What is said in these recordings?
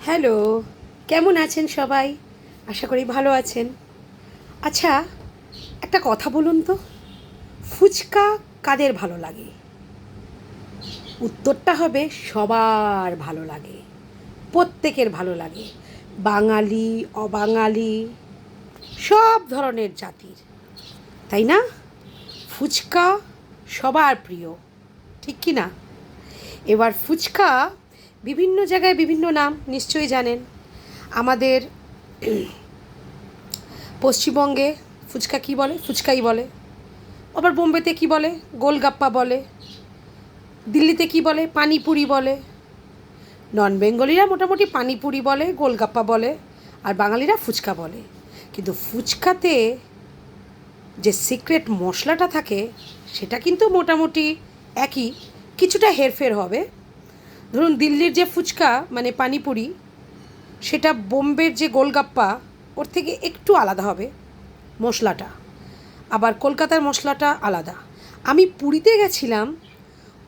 Hello, কেমন আছেন সবাই? আশা করি ভালো আছেন। আচ্ছা, একটা কথা বলুন তো, ফুচকা কাদের ভালো লাগে? উত্তরটা হবে সবার ভালো লাগে, প্রত্যেকের ভালো লাগে। বাঙালি, অবাঙালি, সব ধরনের জাতির, তাই না? ফুচকা সবার প্রিয়, ঠিক কি না? এবার ফুচকা বিভিন্ন জায়গায় বিভিন্ন নাম নিশ্চয়ই জানেন। আমাদের পশ্চিমবঙ্গে ফুচকা কী বলে? ফুচকাই বলে। আবার বোম্বেতে কী বলে? গোলগাপ্পা বলে। দিল্লিতে কী বলে? পানিপুরি বলে। নন বেঙ্গলিরা মোটামুটি পানিপুরি বলে, গোলগাপ্পা বলে, আর বাঙালিরা ফুচকা বলে। কিন্তু ফুচকাতে যে সিক্রেট মশলাটা থাকে সেটা কিন্তু মোটামুটি একই, কিছুটা হেরফের হবে। ধরুন দিল্লির যে ফুচকা মানে পানিপুরি, সেটা বোম্বের যে গোলগাপ্পা ওর থেকে একটু আলাদা হবে মশলাটা, আবার কলকাতার মশলাটা আলাদা। আমি পুরীতে গেছিলাম,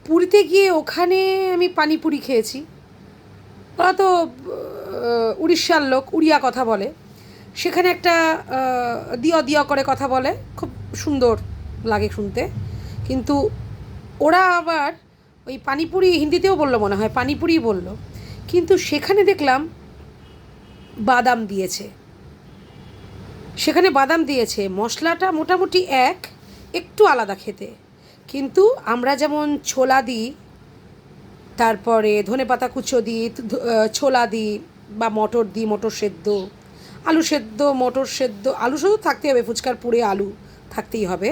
পুরীতে গিয়ে ওখানে আমি পানিপুরি খেয়েছি। ওরা তো উড়িষ্যার লোক, উড়িয়া কথা বলে। সেখানে একটা দিয় দিয় করে কথা বলে, খুব সুন্দর লাগে শুনতে। কিন্তু ওরা আবার ওই পানিপুরি হিন্দিতেও বললো মনে হয়, পানিপুরিই বললো। কিন্তু সেখানে দেখলাম বাদাম দিয়েছে, সেখানে বাদাম দিয়েছে, মশলাটা মোটামুটি একটু আলাদা খেতে। কিন্তু আমরা যেমন ছোলা দিই, তারপরে ধনেপাতা কুচো দিই, ছোলা দিই, বা মটর দিই, মটর সেদ্ধ, আলু সেদ্ধ, মটর সেদ্ধ, আলু সেদ্ধ থাকতেই হবে, ফুচকার পুরে আলু থাকতেই হবে,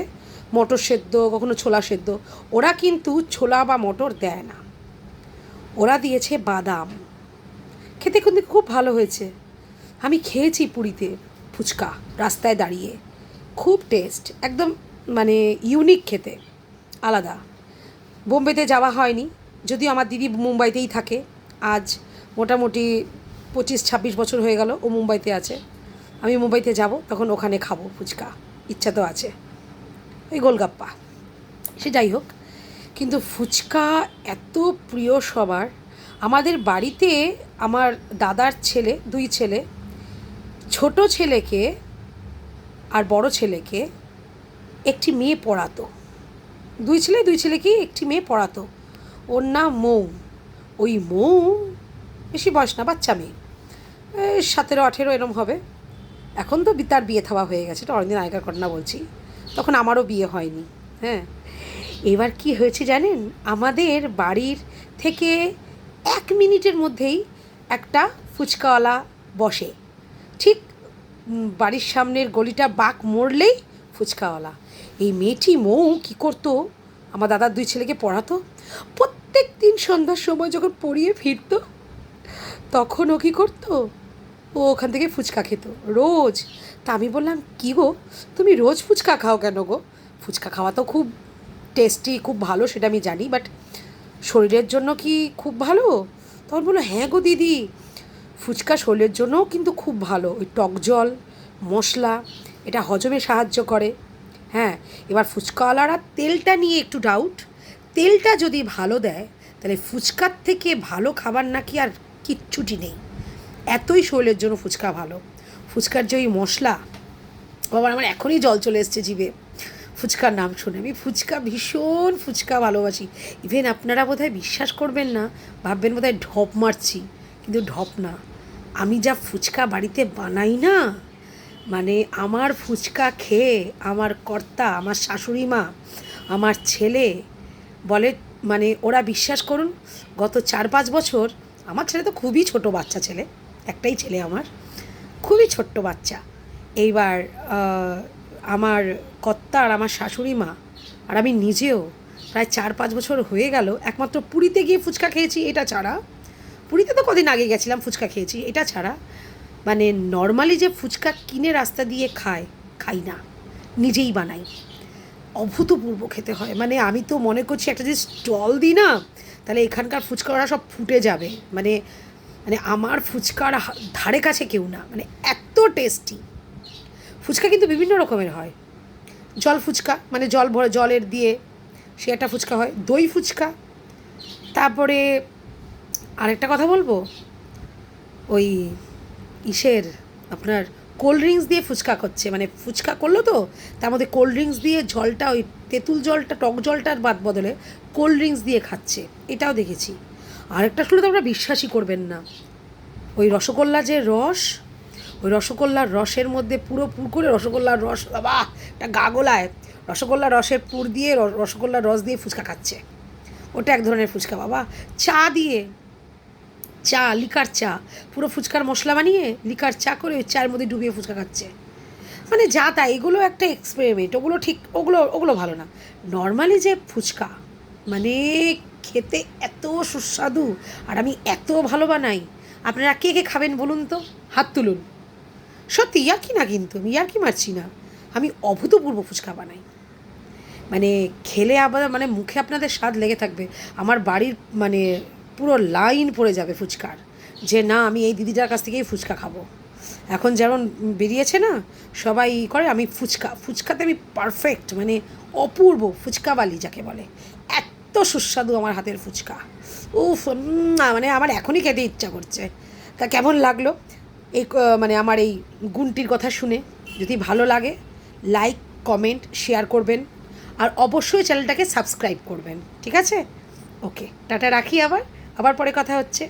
মটর সেদ্ধ, কখনো ছোলা সেদ্ধ। ওরা কিন্তু ছোলা বা মটর দেয় না, ওরা দিয়েছে বাদাম। খেতে কিন্তু খুব ভালো হয়েছে। আমি খেয়েছি পুরীতে ফুচকা রাস্তায় দাঁড়িয়ে, খুব টেস্ট, একদম মানে ইউনিক খেতে, আলাদা। বোম্বেতে যাওয়া হয়নি, যদিও আমার দিদি মুম্বাইতেই থাকে। আজ মোটামুটি 25-26 বছর হয়ে গেল ও মুম্বাইতে আছে। আমি মুম্বাইতে যাব তখন ওখানে খাবো ফুচকা, ইচ্ছা তো আছে, ওই গোলগাপ্পা, সে যাই হোক। কিন্তু ফুচকা এত প্রিয় সবার। আমাদের বাড়িতে আমার দাদার ছেলে, দুই ছেলে, ছোট ছেলেকে আর বড় ছেলেকে একটি মেয়ে পড়াতো। দুই ছেলেকেই একটি মেয়ে পড়াতো। ওর নাম মৌ। ওই মৌ বেশি বয়স না, বাচ্চা মেয়ে, 17-18 এরম হবে। এখন তো তার বিয়ে থাওয়া হয়ে গেছে, এটা অনেকদিন আগেকার ঘটনা বলছি, তখন আমারও বিয়ে হয়নি। হ্যাঁ, এবার কি হয়েছে জানেন, আমাদের বাড়ির থেকে 1 মিনিটের মধ্যেই একটা ফুচকাওয়ালা বসে। ঠিক বাড়ির সামনের গলিটা বাঁক মোড়লেই ফুচকাওয়ালা। এই মেয়েটি মৌ কী করতো, আমার দাদার দুই ছেলেকে পড়াতো। প্রত্যেক দিন সন্ধ্যার সময় যখন পড়িয়ে ফিরতো, তখন ও কী করতো, ও ওখান থেকে ফুচকা খেত রোজ। তা আমি বললাম, কী গো, তুমি রোজ ফুচকা খাও কেন গো? ফুচকা খাওয়া তো খুব টেস্টি, খুব ভালো, সেটা আমি জানি, বাট শরীরের জন্য কি খুব ভালো? তখন বললো, হ্যাঁ গো দিদি, ফুচকা শরীরের জন্যও কিন্তু খুব ভালো। ওই টক জল, মশলা, এটা হজমে সাহায্য করে। হ্যাঁ, এবার ফুচকাওয়ালারা তেলটা নিয়ে একটু ডাউট, তেলটা যদি ভালো দেয় তাহলে ফুচকার থেকে ভালো খাবার নাকি আর কিচ্ছুটি নেই। এতই শরীরের জন্য ফুচকা ভালো। ফুচকার যে ওই মশলা, বাবা আমার এখনই জল চলে এসছে জিভে ফুচকার নাম শুনে। আমি ভীষণ ফুচকা ভালোবাসি। ইভেন আপনারা বোধহয় বিশ্বাস করবেন না, ভাববেন বোধহয় ঢপ মারছি, কিন্তু ঢপ না। আমি যা ফুচকা বাড়িতে বানাই না, মানে আমার ফুচকা খেয়ে আমার কর্তা, আমার শাশুড়ি মা, আমার ছেলে বলে, মানে ওরা বিশ্বাস করুন, গত 4-5 বছর, আমার ছেলে তো খুবই ছোট বাচ্চা ছেলে, একটাই ছেলে আমার, খুবই ছোট্ট বাচ্চা। এইবার আমার কর্তা আর আমার শাশুড়ি মা আর আমি নিজেও প্রায় 4-5 বছর হয়ে গেল একমাত্র পুরীতে গিয়ে ফুচকা খেয়েছি, এটা ছাড়া, পুরীতে তো কদিন আগে গেছিলাম, ফুচকা খেয়েছি, এটা ছাড়া মানে নর্মালি যে ফুচকা কিনে রাস্তা দিয়ে খাই না, নিজেই বানাই। অভূতপূর্ব খেতে হয়, মানে আমি তো মনে করছি একটা যদি স্টল দিই না, তাহলে এখানকার ফুচকাওয়ালা সব ফুটে যাবে। মানে মানে আমার ফুচকার ধারে কাছে কেউ না, মানে এত টেস্টি। ফুচকা কিন্তু বিভিন্ন রকমের হয়। জল ফুচকা, মানে জল ভরে জলের দিয়ে সে একটা ফুচকা হয়, দই ফুচকা। তারপরে আরেকটা কথা বলবো, ওই ইসের আপনার কোল্ড ড্রিঙ্কস দিয়ে ফুচকা করছে, মানে ফুচকা করলো তো তার মধ্যে কোল্ড ড্রিঙ্কস দিয়ে জলটা, ওই তেঁতুল জলটা, টক জলটার বাদ বদলে কোল্ড ড্রিঙ্কস দিয়ে খাচ্ছে, এটাও দেখেছি। আরেকটা শুনে তো আপনারা বিশ্বাসই করবেন না, ওই রসগোল্লা যে রস, ওই রসগোল্লার রসের মধ্যে পুরো পুর করে রসগোল্লার রস, বাবা একটা গা গোলায়, রসগোল্লার রসের পুর দিয়ে রসগোল্লার রস দিয়ে ফুচকা খাচ্ছে। ওটা এক ধরনের ফুচকা বাবা। চা দিয়ে, চা লিকার চা, পুরো ফুচকার মশলা বানিয়ে লিকার চা করে ওই চায়ের মধ্যে ডুবিয়ে ফুচকা খাচ্ছে। মানে যা তাই, এগুলো একটা এক্সপেরিমেন্ট, ওগুলো ঠিক, ওগুলো ওগুলো ভালো না। নর্মালি যে ফুচকা মানে খেতে এত সুস্বাদু, আর আমি এত ভালো বানাই, আপনারা কে কে খাবেন বলুন তো, হাত তুলুন। সত্যি ইয়ার্কি না, কিন্তু আমি ইয়ার্কি মারছি না, আমি অভূতপূর্ব ফুচকা বানাই। মানে খেলে আবার মানে মুখে আপনাদের স্বাদ লেগে থাকবে, আমার বাড়ির মানে পুরো লাইন পড়ে যাবে ফুচকার, যে না আমি এই দিদিটার কাছ থেকেই ফুচকা খাবো। এখন যেমন বেরিয়েছে না সবাই করে, আমি ফুচকাতে আমি পারফেক্ট, মানে অপূর্ব ফুচকাওয়ালি যাকে বলে, এত সুস্বাদু আমার হাতের ফুচকা। উফ, মানে আমার এখনই খেতে ইচ্ছা করছে। তা কেমন লাগলো এই মানে আমার এই গুণটির কথা শুনে? যদি ভালো লাগে লাইক, কমেন্ট, শেয়ার করবেন, আর অবশ্যই চ্যানেলটাকে সাবস্ক্রাইব করবেন, ঠিক আছে? ওকে, টাটা, রাখি, আবার পরে কথা হচ্ছে।